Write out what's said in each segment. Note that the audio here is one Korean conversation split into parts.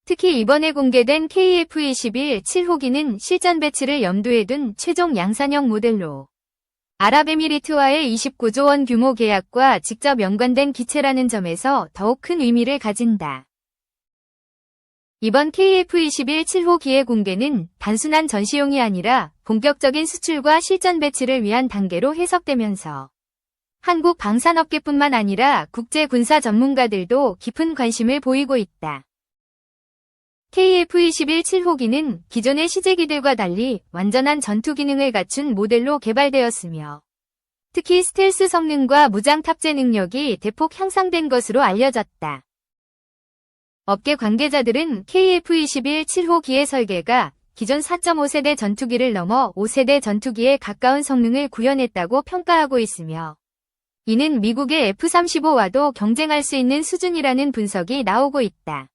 특히 이번에 공개된 KF-21 7호기는 실전 배치를 염두에 둔 최종 양산형 모델로 아랍에미리트와의 29조 원 규모 계약과 직접 연관된 기체라는 점에서 더욱 큰 의미를 가진다. 이번 KF-21 7호기의 공개는 단순한 전시용이 아니라 본격적인 수출과 실전 배치를 위한 단계로 해석되면서 한국 방산업계뿐만 아니라 국제 군사 전문가들도 깊은 관심을 보이고 있다. KF-21 7호기는 기존의 시제기들과 달리 완전한 전투 기능을 갖춘 모델로 개발되었으며 특히 스텔스 성능과 무장 탑재 능력이 대폭 향상된 것으로 알려졌다. 업계 관계자들은 KF-21 7호기의 설계가 기존 4.5세대 전투기를 넘어 5세대 전투기에 가까운 성능을 구현했다고 평가하고 있으며 이는 미국의 F-35와도 경쟁할 수 있는 수준이라는 분석이 나오고 있다.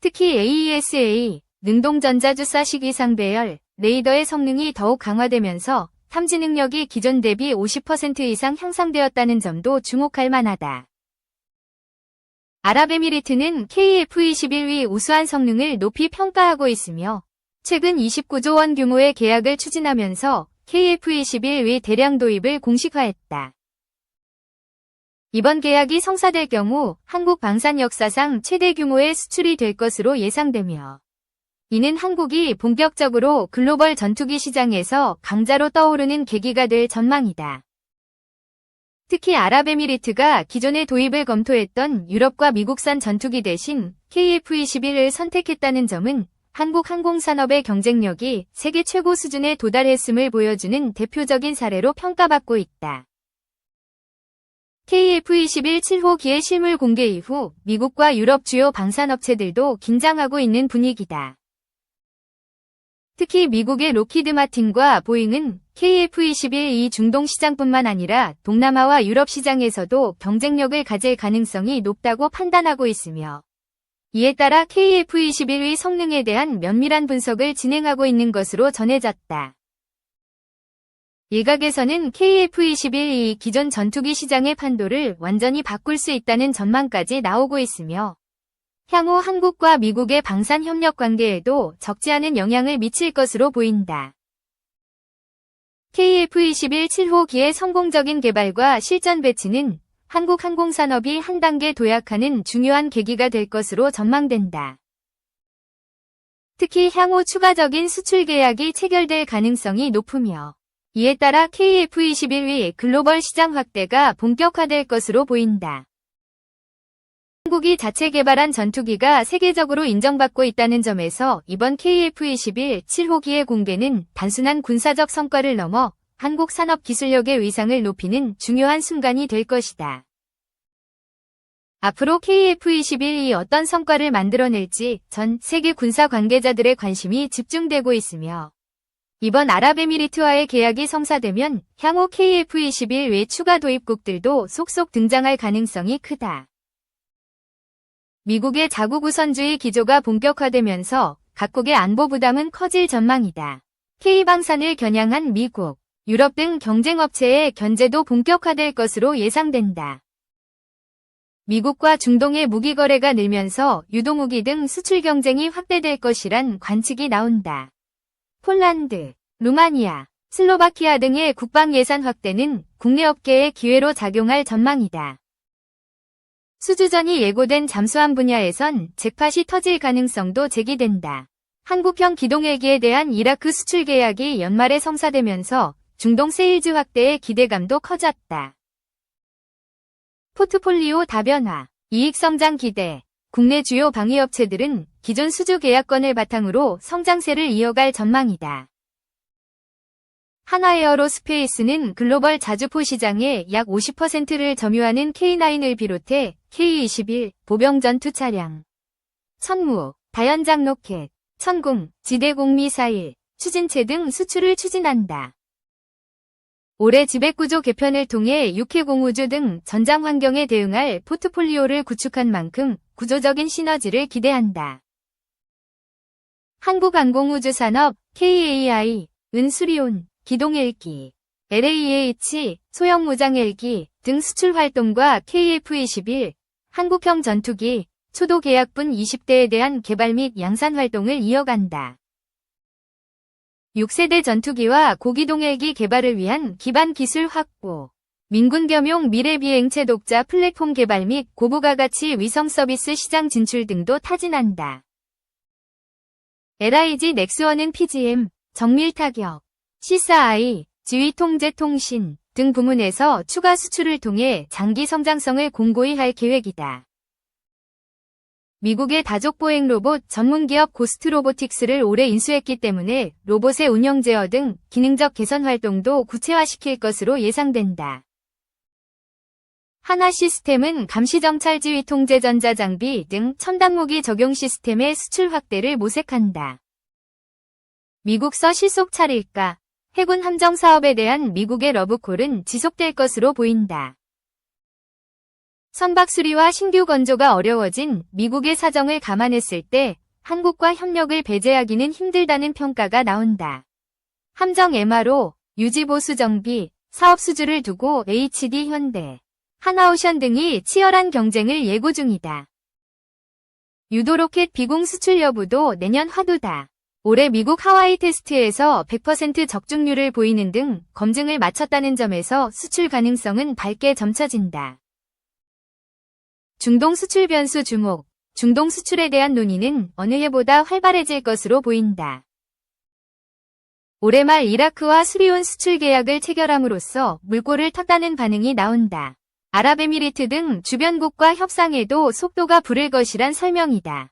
특히 AESA, 능동전자주사식 이상 배열, 레이더의 성능이 더욱 강화되면서 탐지 능력이 기존 대비 50% 이상 향상되었다는 점도 주목할 만하다. 아랍에미리트는 KF-21의 우수한 성능을 높이 평가하고 있으며 최근 29조 원 규모의 계약을 추진하면서 KF-21의 대량 도입을 공식화했다. 이번 계약이 성사될 경우 한국 방산 역사상 최대 규모의 수출이 될 것으로 예상되며 이는 한국이 본격적으로 글로벌 전투기 시장에서 강자로 떠오르는 계기가 될 전망이다. 특히 아랍에미리트가 기존의 도입을 검토했던 유럽과 미국산 전투기 대신 KF-21을 선택했다는 점은 한국 항공산업의 경쟁력이 세계 최고 수준에 도달했음을 보여주는 대표적인 사례로 평가받고 있다. KF-21 7호기의 실물 공개 이후 미국과 유럽 주요 방산업체들도 긴장하고 있는 분위기다. 특히 미국의 로키드 마틴과 보잉은 KF-21이 중동 시장뿐만 아니라 동남아와 유럽 시장에서도 경쟁력을 가질 가능성이 높다고 판단하고 있으며 이에 따라 KF-21의 성능에 대한 면밀한 분석을 진행하고 있는 것으로 전해졌다. 일각에서는 KF-21이 기존 전투기 시장의 판도를 완전히 바꿀 수 있다는 전망까지 나오고 있으며 향후 한국과 미국의 방산 협력 관계에도 적지 않은 영향을 미칠 것으로 보인다. KF-21 7호기의 성공적인 개발과 실전 배치는 한국 항공산업이 한 단계 도약하는 중요한 계기가 될 것으로 전망된다. 특히 향후 추가적인 수출 계약이 체결될 가능성이 높으며 이에 따라 KF-21의 글로벌 시장 확대가 본격화될 것으로 보인다. 한국이 자체 개발한 전투기가 세계적으로 인정받고 있다는 점에서 이번 KF-21 7호기의 공개는 단순한 군사적 성과를 넘어 한국 산업 기술력의 위상을 높이는 중요한 순간이 될 것이다. 앞으로 KF-21이 어떤 성과를 만들어낼지 전 세계 군사 관계자들의 관심이 집중되고 있으며 이번 아랍에미리트와의 계약이 성사되면 향후 KF-21 외 추가 도입국들도 속속 등장할 가능성이 크다. 미국의 자국 우선주의 기조가 본격화되면서 각국의 안보 부담은 커질 전망이다. K방산을 겨냥한 미국, 유럽 등 경쟁업체의 견제도 본격화될 것으로 예상된다. 미국과 중동의 무기 거래가 늘면서 유도무기 등 수출 경쟁이 확대될 것이란 관측이 나온다. 폴란드, 루마니아, 슬로바키아 등의 국방 예산 확대는 국내 업계의 기회로 작용할 전망이다. 수주전이 예고된 잠수함 분야에선 잭팟이 터질 가능성도 제기된다. 한국형 기동헬기에 대한 이라크 수출 계약이 연말에 성사되면서 중동 세일즈 확대의 기대감도 커졌다. 포트폴리오 다변화, 이익 성장 기대. 국내 주요 방위업체들은 기존 수주 계약권을 바탕으로 성장세를 이어갈 전망이다. 한화에어로스페이스는 글로벌 자주포 시장의 약 50%를 점유하는 K9을 비롯해 K-21 보병 전투 차량, 천무, 다연장 로켓, 천궁, 지대공 미사일, 추진체 등 수출을 추진한다. 올해 지배구조 개편을 통해 육해공우주 등 전장 환경에 대응할 포트폴리오를 구축한 만큼 구조적인 시너지를 기대한다. 한국항공우주산업, KAI, 은수리온, 기동헬기, LAH, 소형 무장헬기 등 수출 활동과 KF-21, 한국형 전투기, 초도 계약분 20대에 대한 개발 및 양산 활동을 이어간다. 6세대 전투기와 고기동 헬기 개발을 위한 기반 기술 확보, 민군 겸용 미래 비행체 독자 플랫폼 개발 및 고부가 가치 위성 서비스 시장 진출 등도 타진한다. LIG 넥스원은 PGM, 정밀 타격, C4I, 지휘 통제 통신 등 부문에서 추가 수출을 통해 장기 성장성을 공고히 할 계획이다. 미국의 다족 보행 로봇 전문기업 고스트 로보틱스를 올해 인수했기 때문에 로봇의 운영 제어 등 기능적 개선 활동도 구체화시킬 것으로 예상된다. 하나 시스템은 감시정찰 지휘 통제 전자장비 등 첨단 무기 적용 시스템의 수출 확대를 모색한다. 미국서 실속 차릴까? 해군 함정 사업에 대한 미국의 러브콜은 지속될 것으로 보인다. 선박 수리와 신규 건조가 어려워진 미국의 사정을 감안했을 때 한국과 협력을 배제하기는 힘들다는 평가가 나온다. 함정 MRO, 유지보수 정비, 사업 수주를 두고 HD 현대, 하나오션 등이 치열한 경쟁을 예고 중이다. 유도 로켓 비공 수출 여부도 내년 화두다. 올해 미국 하와이 테스트에서 100% 적중률을 보이는 등 검증을 마쳤다는 점에서 수출 가능성은 밝게 점쳐진다. 중동 수출 변수 주목. 중동 수출에 대한 논의는 어느 해보다 활발해질 것으로 보인다. 올해 말 이라크와 수리온 수출 계약을 체결함으로써 물꼬를 텄다는 반응이 나온다. 아랍에미리트 등 주변국과 협상에도 속도가 부를 것이란 설명이다.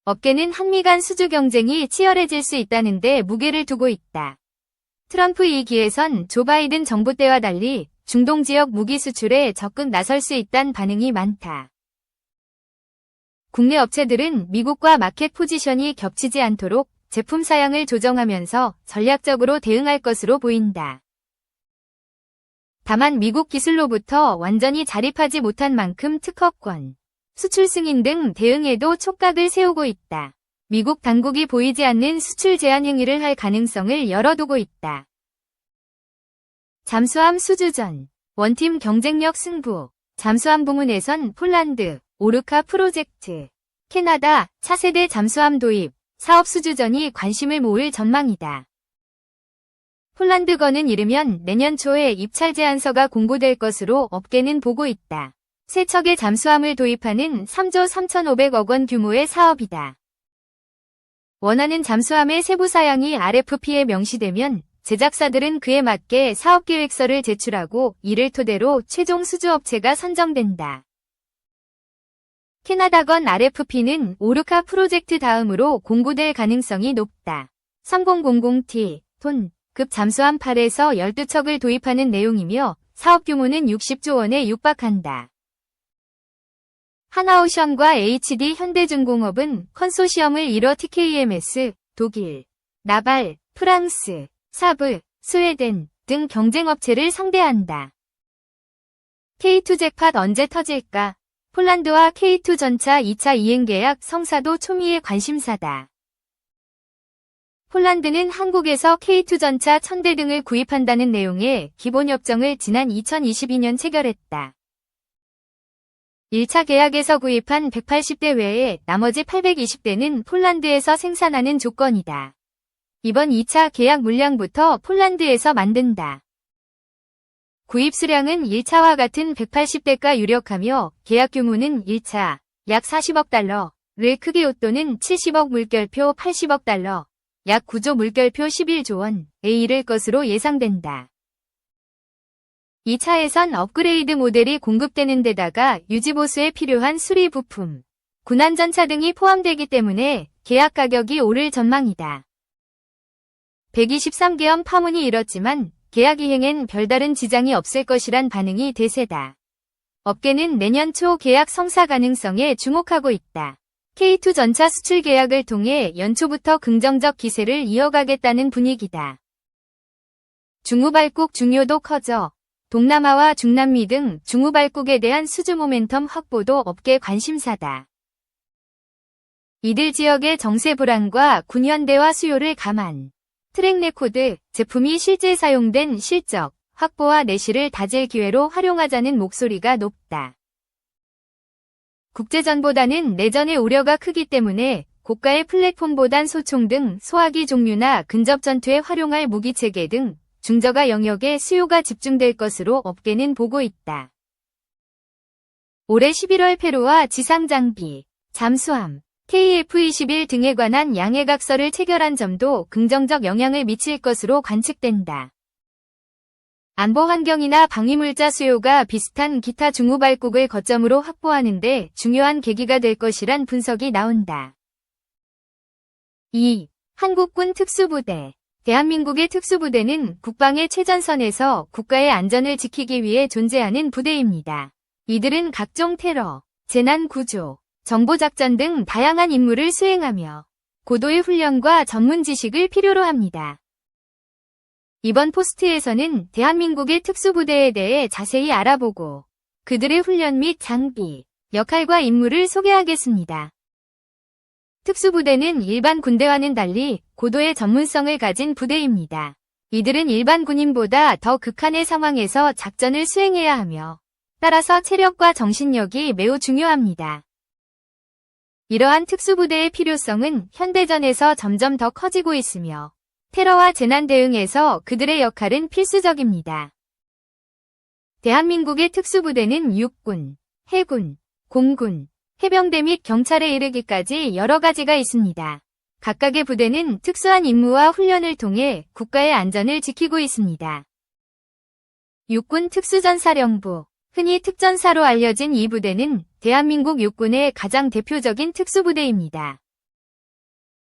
업계는 한미 간 수주 경쟁이 치열해질 수 있다는 데 무게를 두고 있다. 트럼프 2기에선 조 바이든 정부 때와 달리 중동 지역 무기 수출에 적극 나설 수 있다는 반응이 많다. 국내 업체들은 미국과 마켓 포지션이 겹치지 않도록 제품 사양을 조정하면서 전략적으로 대응할 것으로 보인다. 다만 미국 기술로부터 완전히 자립하지 못한 만큼 특허권, 수출 승인 등 대응에도 촉각을 세우고 있다. 미국 당국이 보이지 않는 수출 제한 행위를 할 가능성을 열어두고 있다. 잠수함 수주전, 원팀 경쟁력 승부. 잠수함 부문에선 폴란드, 오르카 프로젝트, 캐나다, 차세대 잠수함 도입, 사업 수주전이 관심을 모을 전망이다. 폴란드건은 이르면 내년 초에 입찰 제안서가 공고될 것으로 업계는 보고 있다. 세 척의 잠수함을 도입하는 3조 3,500억 원 규모의 사업이다. 원하는 잠수함의 세부 사양이 RFP에 명시되면 제작사들은 그에 맞게 사업계획서를 제출하고 이를 토대로 최종 수주업체가 선정된다. 캐나다건 RFP는 오르카 프로젝트 다음으로 공고될 가능성이 높다. 3000T, 톤급 잠수함 8에서 12척을 도입하는 내용이며 사업 규모는 60조 원에 육박한다. 하나오션과 HD 현대중공업은 컨소시엄을 이뤄 TKMS, 독일, 나발, 프랑스, 사브, 스웨덴 등 경쟁업체를 상대한다. K2 잭팟 언제 터질까? 폴란드와 K2 전차 2차 이행 계약 성사도 초미의 관심사다. 폴란드는 한국에서 K2 전차 1000대 등을 구입한다는 내용의 기본협정을 지난 2022년 체결했다. 1차 계약에서 구입한 180대 외에 나머지 820대는 폴란드에서 생산하는 조건이다. 이번 2차 계약 물량부터 폴란드에서 만든다. 구입 수량은 1차와 같은 180대가 유력하며 계약 규모는 1차 약 40억 달러를 크게 웃도는 70억 물결표 80억 달러, 약 9조 물결표 11조 원에 이를 것으로 예상된다. 2차에선 업그레이드 모델이 공급되는 데다가 유지보수에 필요한 수리 부품, 군안전차 등이 포함되기 때문에 계약 가격이 오를 전망이다. 123개업 파문이 일었지만 계약 이행엔 별다른 지장이 없을 것이란 반응이 대세다. 업계는 내년 초 계약 성사 가능성에 주목하고 있다. K2 전차 수출 계약을 통해 연초부터 긍정적 기세를 이어가겠다는 분위기다. 중후발국 중요도 커져 동남아와 중남미 등 중후발국에 대한 수주 모멘텀 확보도 업계 관심사다. 이들 지역의 정세 불안과 군현대화 수요를 감안, 트랙 레코드 제품이 실제 사용된 실적, 확보와 내실을 다질 기회로 활용하자는 목소리가 높다. 국제전보다는 내전의 우려가 크기 때문에 고가의 플랫폼보단 소총 등 소화기 종류나 근접 전투에 활용할 무기체계 등 중저가 영역에 수요가 집중될 것으로 업계는 보고 있다. 올해 11월 페루와 지상장비, 잠수함, KF-21 등에 관한 양해각서를 체결한 점도 긍정적 영향을 미칠 것으로 관측된다. 안보 환경이나 방위물자 수요가 비슷한 기타 중후발국을 거점으로 확보하는 데 중요한 계기가 될 것이란 분석이 나온다. 2. 한국군 특수부대. 대한민국의 특수부대는 국방의 최전선에서 국가의 안전을 지키기 위해 존재하는 부대입니다. 이들은 각종 테러, 재난구조, 정보작전 등 다양한 임무를 수행하며 고도의 훈련과 전문 지식을 필요로 합니다. 이번 포스트에서는 대한민국의 특수부대에 대해 자세히 알아보고 그들의 훈련 및 장비, 역할과 임무를 소개하겠습니다. 특수부대는 일반 군대와는 달리 고도의 전문성을 가진 부대입니다. 이들은 일반 군인보다 더 극한의 상황에서 작전을 수행해야 하며 따라서 체력과 정신력이 매우 중요합니다. 이러한 특수부대의 필요성은 현대전에서 점점 더 커지고 있으며 테러와 재난 대응에서 그들의 역할은 필수적입니다. 대한민국의 특수부대는 육군, 해군, 공군, 해병대 및 경찰에 이르기까지 여러 가지가 있습니다. 각각의 부대는 특수한 임무와 훈련을 통해 국가의 안전을 지키고 있습니다. 육군 특수전사령부, 흔히 특전사로 알려진 이 부대는 대한민국 육군의 가장 대표적인 특수부대입니다.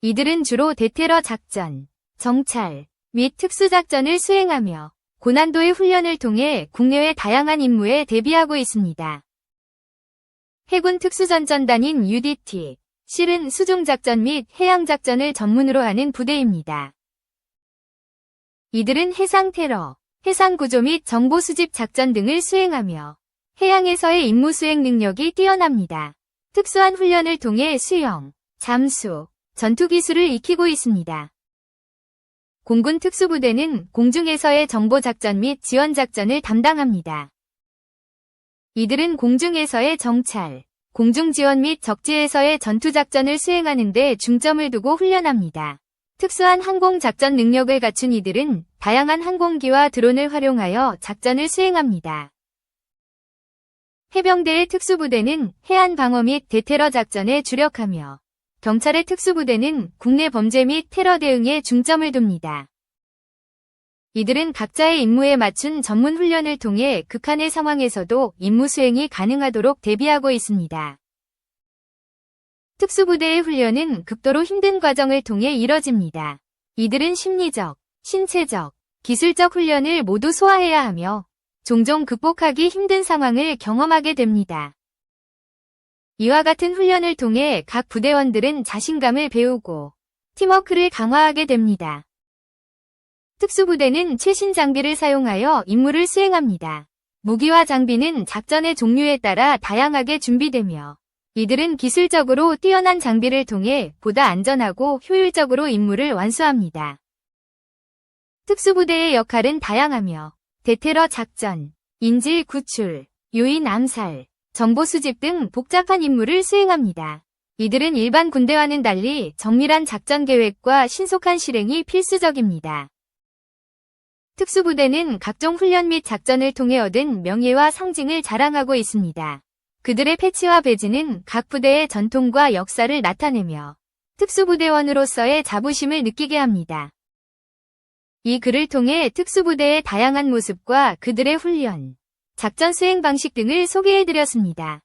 이들은 주로 대테러 작전, 정찰 및 특수작전을 수행하며 고난도의 훈련을 통해 국내외 다양한 임무에 대비하고 있습니다. 해군 특수전전단인 UDT, 실은 수중작전 및 해양작전을 전문으로 하는 부대입니다. 이들은 해상테러, 해상구조 및 정보수집 작전 등을 수행하며 해양에서의 임무 수행 능력이 뛰어납니다. 특수한 훈련을 통해 수영, 잠수, 전투기술을 익히고 있습니다. 공군 특수부대는 공중에서의 정보작전 및 지원작전을 담당합니다. 이들은 공중에서의 정찰, 공중지원 및 적지에서의 전투작전을 수행하는 데 중점을 두고 훈련합니다. 특수한 항공작전 능력을 갖춘 이들은 다양한 항공기와 드론을 활용하여 작전을 수행합니다. 해병대의 특수부대는 해안방어 및 대테러 작전에 주력하며 경찰의 특수부대는 국내 범죄 및 테러 대응에 중점을 둡니다. 이들은 각자의 임무에 맞춘 전문 훈련을 통해 극한의 상황에서도 임무 수행이 가능하도록 대비하고 있습니다. 특수부대의 훈련은 극도로 힘든 과정을 통해 이뤄집니다. 이들은 심리적, 신체적, 기술적 훈련을 모두 소화해야 하며 종종 극복하기 힘든 상황을 경험하게 됩니다. 이와 같은 훈련을 통해 각 부대원들은 자신감을 배우고 팀워크를 강화하게 됩니다. 특수부대는 최신 장비를 사용하여 임무를 수행합니다. 무기와 장비는 작전의 종류에 따라 다양하게 준비되며 이들은 기술적으로 뛰어난 장비를 통해 보다 안전하고 효율적으로 임무를 완수합니다. 특수부대의 역할은 다양하며 대테러 작전, 인질 구출, 요인 암살, 정보 수집 등 복잡한 임무를 수행합니다. 이들은 일반 군대와는 달리 정밀한 작전 계획과 신속한 실행이 필수적입니다. 특수부대는 각종 훈련 및 작전을 통해 얻은 명예와 상징을 자랑하고 있습니다. 그들의 패치와 배지는 각 부대의 전통과 역사를 나타내며 특수부대원으로서의 자부심을 느끼게 합니다. 이 글을 통해 특수부대의 다양한 모습과 그들의 훈련, 작전 수행 방식 등을 소개해드렸습니다.